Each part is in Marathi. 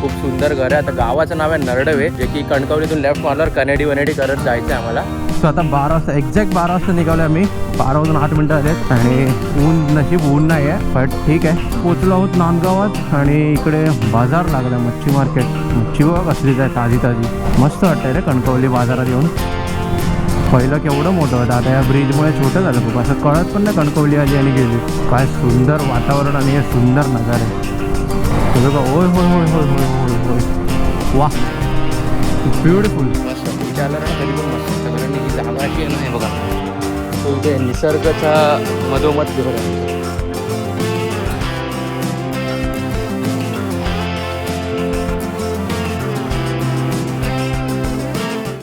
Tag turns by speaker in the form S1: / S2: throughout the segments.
S1: खूप सुंदर घर आहे. आता गावाचं नाव आहे नरडवे, जे की कणकवलीतून लेफ्ट मारल्यावर कनेडी वनेडी करत जायचं आहे आम्हाला. सो आता 12 वाजता एक्झॅक्ट 12 वाजता निघालो आम्ही. 12 वाजून 8 मिनिटं आलेत आणि नशीब ऊन नाही आहे, बट ठीक आहे. पोचलो आहोत नांदगावात आणि इकडे बाजार लागला, मच्छी मार्केट. मच्छी बघा कसलीच आहे, ताजी ताजी. मस्त वाटतंय रे कणकवली बाजारात येऊन. पहिलं केवढं मोठं होतं, आता या ब्रिजमुळे छोटं झालं खूप. असं कळत पण नाही कणकवली आली आणि गेली. काय सुंदर वातावरण आणि हे सुंदर नजारे. बघा, होय होय होय होय होय होय होय, वा ब्युटिफुल. मस्त इथे आलं ना तरी पण मस्त. कारण ही जागा अशी आहे ना, हे बघा, तो इथे निसर्गाचा मधोमध घर आहे.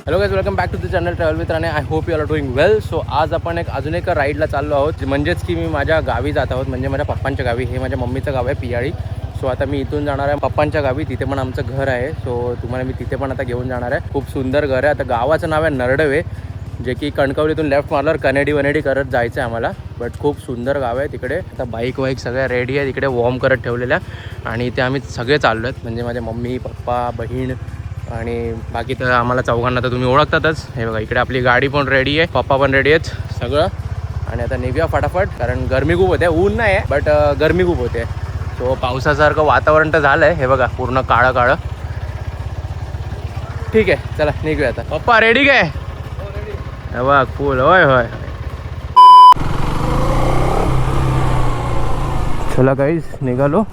S1: Hello guys, welcome back to the channel travel with Rane. I hope you are doing well. So आज आपण अजून एक राईडला चाललो आहोत, म्हणजेच की मी माझ्या गावी जात आहोत, म्हणजे माझ्या पप्पांच्या गावी. हे माझ्या मम्मीचं गाव आहे पियाळी. सो आता मी इथून जाणार आहे पप्पांच्या गावी, तिथे पण आमचं घर आहे. सो तुम्हाला मी तिथे पण आता घेऊन जाणार आहे. खूप सुंदर घर आहे. आता गावाचं नाव आहे नरडवे, जे की कणकवलीतून लेफ्ट मारल्यावर कनेडी वनेडी करत जायचं आहे आम्हाला. बट खूप सुंदर गाव आहे तिकडे. आता बाईक वाईक सगळ्या रेडी आहे तिकडे, वॉर्म करत ठेवलेल्या. आणि इथे आम्ही सगळे चाललो आहेत, म्हणजे माझे मम्मी पप्पा बहीण आणि बाकी तर आम्हाला चौघांना तर तुम्ही ओळखतातच. हे बघा, इकडे आपली गाडी पण रेडी आहे, पप्पा पण रेडी आहेत सगळं. आणि आता निघूया फटाफट, कारण गरमी खूप होते. ऊन नाही आहे बट गरमी खूप होते. सो पावसासारखं वातावरण तर झालं आहे. हे बघा पूर्ण काळं काळं. ठीक आहे, चला निघूया आता. पप्पा रेडी काय? हे बघ फुल. होय होय, चला गाईज निघालो.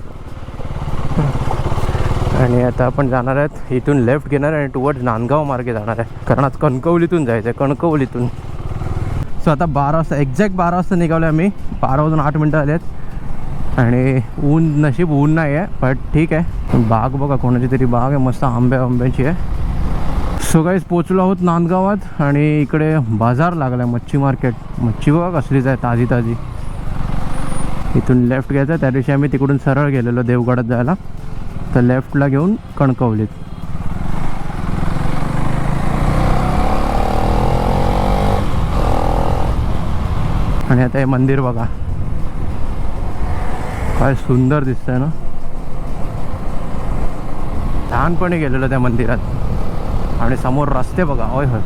S1: आणि आता आपण जाणार आहेत, इथून लेफ्ट घेणार आणि टुवर्ड्स नांदगाव मार्गे जाणार आहे, कारण आज कणकवलीतून जायचं आहे, कणकवलीतून. सो आता 12 वाजता एक्झॅक्ट 12 वाजता निघालो आम्ही. 12 वाजून 8 मिनिटं आलेत आणि नशीब ऊन नाही आहे, बट ठीक आहे. बाग बघा, कोणाची तरी बाग आहे मस्त, आंब्याची आहे. सो गाईज पोचलो आहोत नांदगावात आणि इकडे बाजार लागला आहे, मच्छी मार्केट. मच्छी बघा कसलीच आहे, ताजी ताजी. इथून लेफ्ट घ्यायचं. त्या दिवशी आम्ही तिकडून सरळ गेलेलो देवगडात जायला, तर लेफ्टला घेऊन कणकवलीत. आणि आता हे मंदिर बघा, काय सुंदर दिसतंय ना. लहानपणी गेलेलो त्या मंदिरात. आणि समोर रस्ते बघा, होय होय.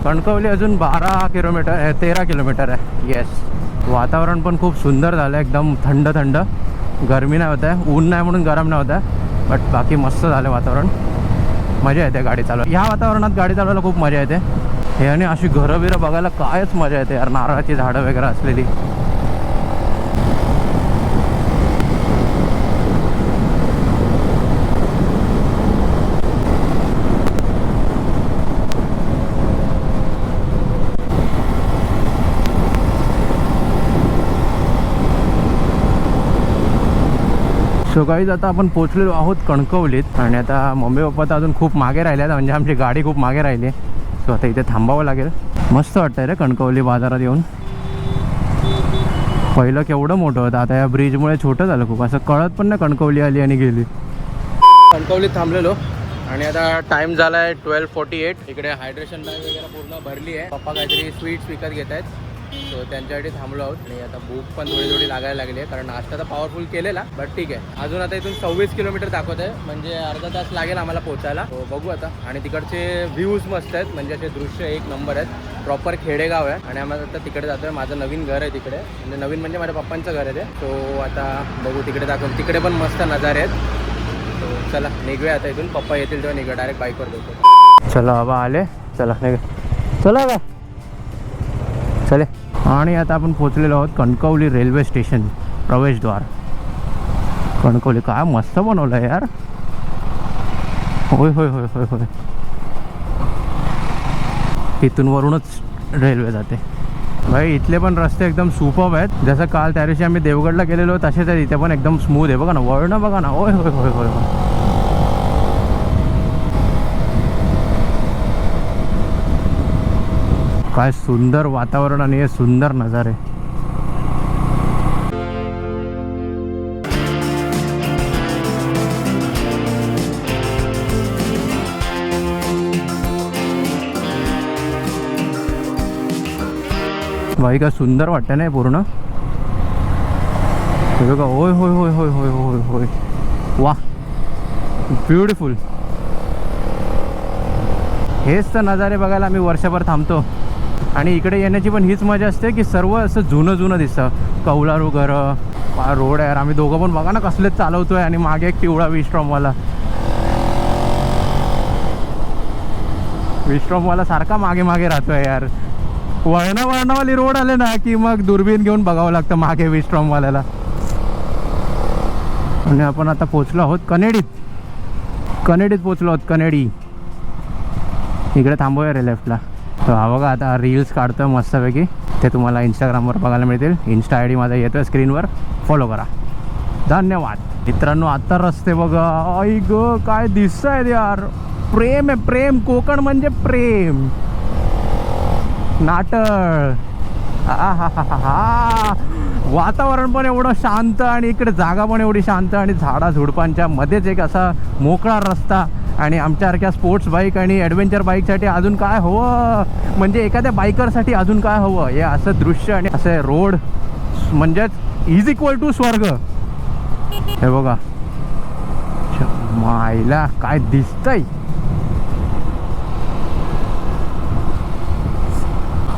S1: कणकवली अजून 13 किलोमीटर आहे. येस. वातावरण पण खूप सुंदर झालं, एकदम थंड थंड. गरमी नाही होत आहे, ऊन नाही म्हणून गरम नाही होत आहे, बट बाकी मस्त झालं वातावरण. मजा येते गाडी चालवायला. ह्या वातावरणात गाडी चालवायला खूप मजा येते. हे आणि अशी घरं बिरं बघायला कायच मजा येते यार, नारळाची झाडं वगैरे असलेली. सो गाईज आता आपण पोचलेलो आहोत कणकवलीत. आणि आता मम्मी पप्पा तर अजून खूप मागे राहिले आहेत, म्हणजे आमची गाडी खूप मागे राहिली आहे. सो आता इथे थांबावं लागेल. मस्त वाटतंय रे कणकवली बाजारात येऊन. पहिलं केवढं मोठं होतं, आता या ब्रिजमुळे छोटं झालं खूप. असं कळत पण नाही कणकवली आली आणि गेली. कणकवलीत थांबलेलो आणि आता टाइम झाला आहे 12:48. इकडे हायड्रेशन बॅग वगैरे पूर्ण भरली आहे. पप्पा काहीतरी स्वीट्स विकत घेत आहेत, सो त्यांच्यासाठी थांबलो आहोत. आणि आता भूक पण थोडी लागायला लागली आहे, कारण नाश्ता तर पॉवरफुल केलेला, बट ठीक आहे. अजून आता इथून 26 किलोमीटर दाखवत आहे, म्हणजे अर्धा तास लागेल आम्हाला पोचायला. तो बघू आता. आणि तिकडचे व्ह्यूज मस्त आहेत, म्हणजे असे दृश्य एक नंबर आहेत. प्रॉपर खेडेगाव आहे. आणि आम्हाला आता तिकडे जातोय. माझं नवीन घर आहे तिकडे, म्हणजे नवीन म्हणजे माझ्या पप्पांचं घर आहे ते. सो आता बघू तिकडे दाखवून. तिकडे पण मस्त नजारे आहेत. सो चला निघूया आता इथून. पप्पा येतील तेव्हा निघूया, डायरेक्ट बाईकवर देतो. चला बाबा आले, चला निघ, चला बा चले. आणि आता आपण पोचलेलो आहोत कणकवली रेल्वे स्टेशन, प्रवेशद्वार कणकवली. काय मस्त बनवलं आहे यार. होय होय होय होय होय. इथून वरूनच रेल्वे जाते. भाई इथले पण रस्ते एकदम सुपर्ब आहेत. जसं काल त्या दिवशी आम्ही देवगडला गेलेलो तसेच आहेत इथे पण, एकदम स्मूथ आहे. बघा ना वळणं बघा ना. होय होय होय होय होय. काय सुंदर वातावरण आणि हे सुंदर नजारे. भाई काय सुंदर वाटतं ना पूर्ण. बघा होय होय होय होय होय होय होय, वा ब्युटिफुल. हेच तर नजारे बघायला आम्ही वर्षभर थांबतो. आणि इकडे येण्याची पण हीच मजा असते की सर्व असं जुनं जुनं दिसतं. कौलारू घरं, रोड आहे. आम्ही दोघं पण बघा ना कसलेच चालवतोय आणि मागे एक पिवळा विस्ट्रॉमवाला सारखा मागे मागे राहतोय यार. वळणावाली रोड आले ना की मग दुर्बीण घेऊन बघावं लागतं मागे विस्ट्रॉमवाल्याला. आणि आपण आता पोचलो आहोत कनेडीत पोचलो आहोत. कनेडी इकडे थांबूया रे लेफ्टला. तर हा बघा आता रील्स काढतोय मस्तपैकी. ते तुम्हाला इंस्टाग्रामवर बघायला मिळतील. इन्स्टा आय डी माझा येतोय स्क्रीनवर, फॉलो करा. धन्यवाद मित्रांनो. आता रस्ते बघा, आई ग काय दिसत आहेत यार. प्रेम आहे प्रेम. कोकण म्हणजे प्रेम. नाटळ. वातावरण पण एवढं शांत आणि इकडे जागा पण एवढी शांत आणि झाडाझुडपांच्या मध्येच एक असा मोकळा रस्ता. आणि आमच्यासारख्या स्पोर्ट्स बाईक आणि ॲडव्हेंचर बाईकसाठी अजून काय हवं, म्हणजे एखाद्या बायकरसाठी अजून काय हवं. हे असं दृश्य आणि असे रोड म्हणजेच इज इक्वल टू स्वर्ग. हे बघा मायला काय दिसतंय.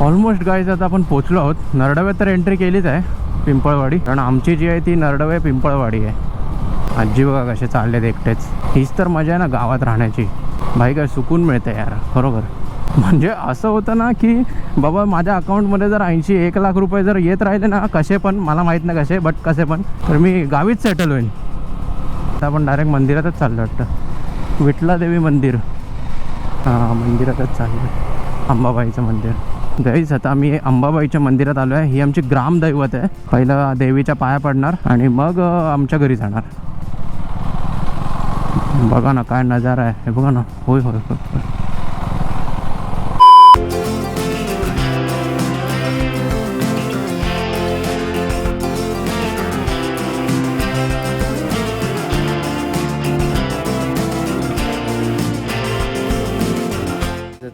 S1: ऑलमोस्ट गाईज आता आपण पोचलो आहोत. नरडव्यात तर एंट्री केलीच आहे पिंपळवाडी, कारण आमची जी आहे ती नरडवे पिंपळवाडी आहे. आजी बघा कसे चाललेत एकटेच. हीच तर मजा आहे ना गावात राहण्याची. भाई काय सुकून मिळतं यार खरोखर. म्हणजे असं होतं ना की बाबा माझ्या अकाउंटमध्ये जर 80-1 लाख रुपये जर येत राहिले ना कसे पण, मला माहीत नाही कसे, बट कसे पण, तर मी गावीच सेटल होईन. आता आपण डायरेक्ट मंदिरातच चाललो वाटतं. विठलादेवी मंदिर. हां मंदिरातच चाललो. अंबाबाईचं मंदिर. गाईज आता आम्ही अंबाबाईच्या मंदिरात आलो आहे. ही आमची ग्रामदैवत आहे. पहिलं देवीच्या पाया पडणार आणि मग आमच्या घरी जाणार. बघा ना काय नजारा आहे. हे बघा ना. होय होय होय होय.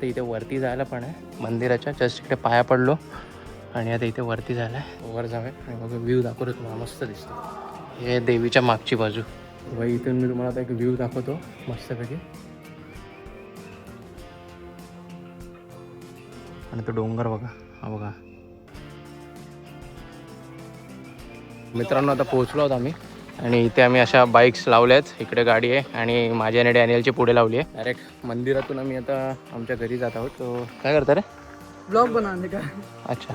S1: इथे वरती जायला पण आहे मंदिराच्या जस्ट इकडे पाया पडलो आणि आता इथे वरती जायला आहे. वर जाऊया आणि बघा व्ह्यू दाखवतो तुम्हाला. मस्त दिसतो. हे देवीच्या मागची बाजू. बाई इथून मी तुम्हाला आता एक व्ह्यू दाखवतो मस्तपैकी. आणि तो डोंगर बघा. हा बघा मित्रांनो आता पोहोचलो आहोत आम्ही. आणि इथे आम्ही अशा बाईक्स लावल्या आहेत. इकडे गाडी आहे आणि माझी आणि डॅनियलची पुढे लावली आहे. डायरेक्ट मंदिरातून आम्ही आता आमच्या घरी जात आहोत. तो काय करता रे? ब्लॉग बनवणे का? अच्छा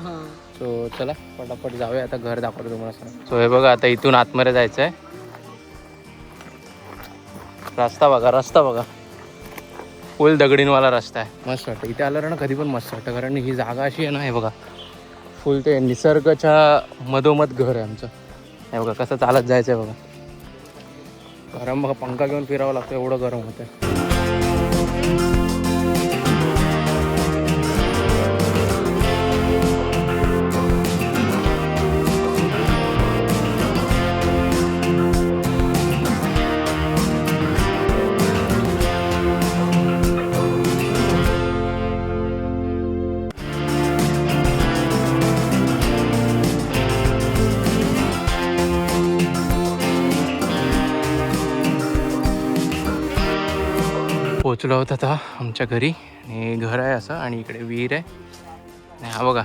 S1: हां. सो चला पटापट जाऊया. आता घर दाखवतो तुम्हाला सर. सो हे बघा आता इथून आतमध्ये जायचं आहे. रस्ता बघा फुल दगडींवाला रस्ता आहे. मस्त वाटतं इथे आलं ना कधी पण मस्त वाटतं. कारण ही जागा अशी आहे ना, हे बघा फुल ते निसर्गाच्या मधोमध घर आहे आमचं. हे बघा कसं चालत जायचं आहे बघा. गरम बघा पंखा घेऊन फिरावं लागतं एवढं गरम होतं. पोचलो आहोत आता आमच्या घरी. आणि घर आहे असं आणि इकडे विहीर आहे. आणि हा बघा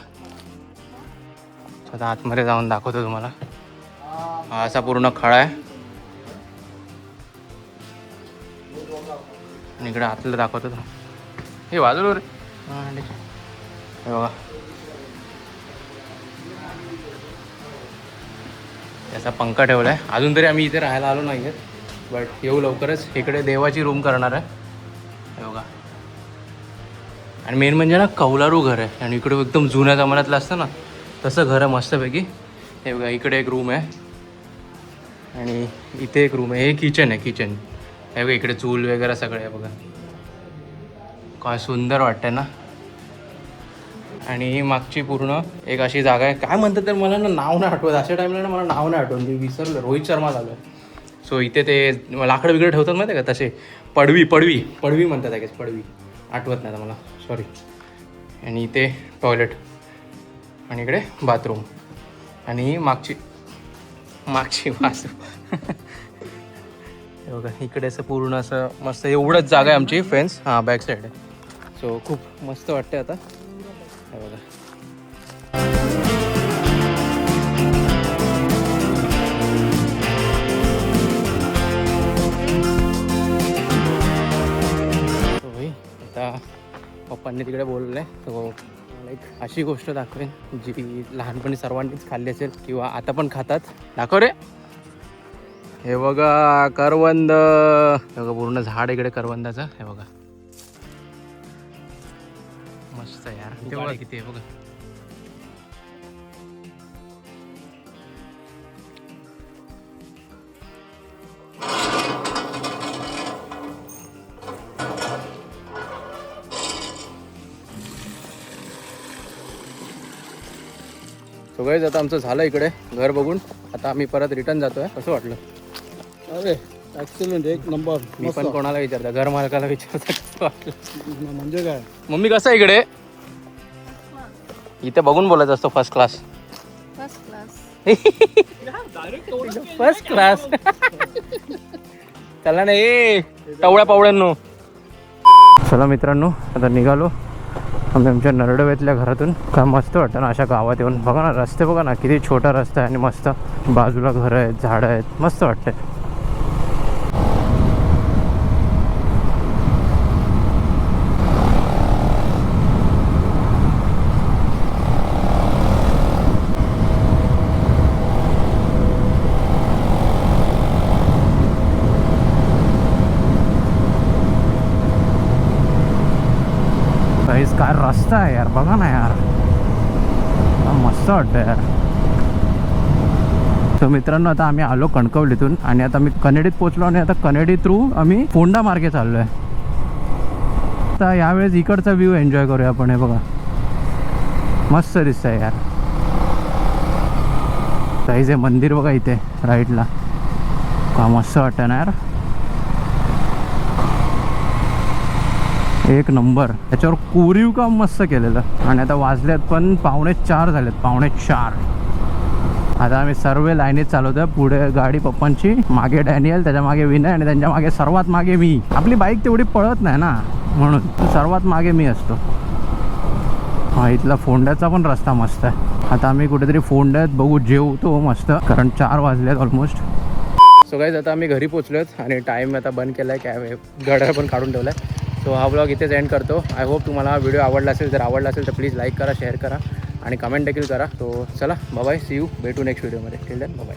S1: आता आतमध्ये जाऊन दाखवतो तुम्हाला. हा असा पूर्ण खळा आहे आणि इकडे आतलं दाखवतो तुम्हाला. हे बाजूला रे. हे बघा याचा पंखा ठेवला आहे. अजून तरी आम्ही इथे राहायला आलो नाही आहेत, बट येऊ लवकरच. इकडे देवाची रूम करणार आहे हे बघा. आणि मेन म्हणजे ना कौलारू घर आहे आणि इकडे एकदम जुन्या जमान्यातलं असतं ना तसं घर आहे मस्तपैकी. हे बघा इकडे एक रूम आहे आणि इथे एक रूम आहे. हे किचन आहे. किचन हे बघा इकडे चूल वगैरे सगळे आहे बघा. काय सुंदर वाटतंय ना. आणि ही मागची पूर्ण एक अशी जागा आहे. काय म्हणतात तर मला ना नाव नाही आठवत. अशा टाईमला ना मला नाव नाही आठवत. मी विसरलं. रोहित शर्मा झालो आहे. सो इथे ते लाकडं वगैरे ठेवतात माहिती आहे का तसे. पडवी म्हणतात आहे. पडवी आठवत नाही मला, सॉरी. आणि इथे टॉयलेट आणि इकडे बाथरूम आणि मागची बाजू हे बघा इकडे असं पूर्ण असं मस्त एवढंच जागा आहे आमची फेन्स. हां बॅक साईड आहे. सो खूप मस्त वाटते आता. हे बघा आता पप्पांनी तिकडे बोललं आहे. तो मला एक अशी गोष्ट दाखवेन जी लहानपणी सर्वांनीच खाल्ली असेल किंवा आता पण खातात. दाखव रे. हे बघा करवंद. हे बघा पूर्ण झाड इकडे करवंदाचं. हे बघा मस्त यार. ते बघा किती आहे बघा. सो गाईज आता आमचं झालं इकडे घर बघून. आता आम्ही परत रिटर्न जातोय. कसं वाटलं?
S2: अरे ॲक्सिलेंट एक नंबर.
S1: मी पण कोणाला विचारता, घर मालकाला विचारता कसं वाटलं.
S2: म्हणजे काय
S1: मम्मी कसं आहे इकडे? इथे बघून बोलायचं असतं फर्स्ट क्लास. First class. चला नाही टवळ्या पावळ्यांनो. चला मित्रांनो आता निघालो आम्ही आमच्या नरडवेतल्या घरातून. काय मस्त वाटतं ना अशा गावात येऊन. बघा ना रस्ते बघा ना किती छोटा रस्ता आहे आणि मस्त बाजूला घरं आहेत, झाडं आहेत. मस्त वाटतंय. काय रस्ता आहे यार. बघा ना यार मस्त वाटतं यार. तर मित्रांनो आता आम्ही आलो कणकवलीतून आणि आता मी कनेडीत पोचलो आणि आता कनेडी थ्रू आम्ही फोंडा मार्गे चाललो आहे. आता यावेळेस इकडचा व्ह्यू एन्जॉय करूया आपण. हे बघा मस्त दिसत आहे यार. काहीच आहे मंदिर बघा इथे राईटला. का मस्त वाटतं ना यार. एक नंबर. त्याच्यावर कोरीव काम मस्त केलेलं. आणि आता वाजल्यात पण 3:45 झालेत. 3:45. आता आम्ही सर्व लाईनीत चालवतोय. पुढे गाडी पप्पांची, मागे डॅनियल, त्याच्या मागे विनय आणि त्यांच्या मागे सर्वात मागे मी. आपली बाईक तेवढी पळत नाही ना म्हणून सर्वात मागे मी असतो. हा इथला फोंड्याचा पण रस्ता मस्त आहे. आता आम्ही कुठेतरी फोंड्यात बघू जेवतो मस्त, कारण 4 वाजलेत ऑलमोस्ट. सो गाईज आता आम्ही घरी पोचलोत आणि टाईम आता बंद केला आहे. कॅब घड्याळ पण काढून ठेवला आहे. सो हा ब्लॉग इथेच एंड करतो. आय होप तुम्हाला हा व्हिडिओ आवडला असेल. जर आवडला असेल तर प्लीज लाईक करा, शेअर करा आणि कमेंट देखील करा. तो चला बाय, सी यू. भेटू नेक्स्ट व्हिडिओमध्ये. Till then bye.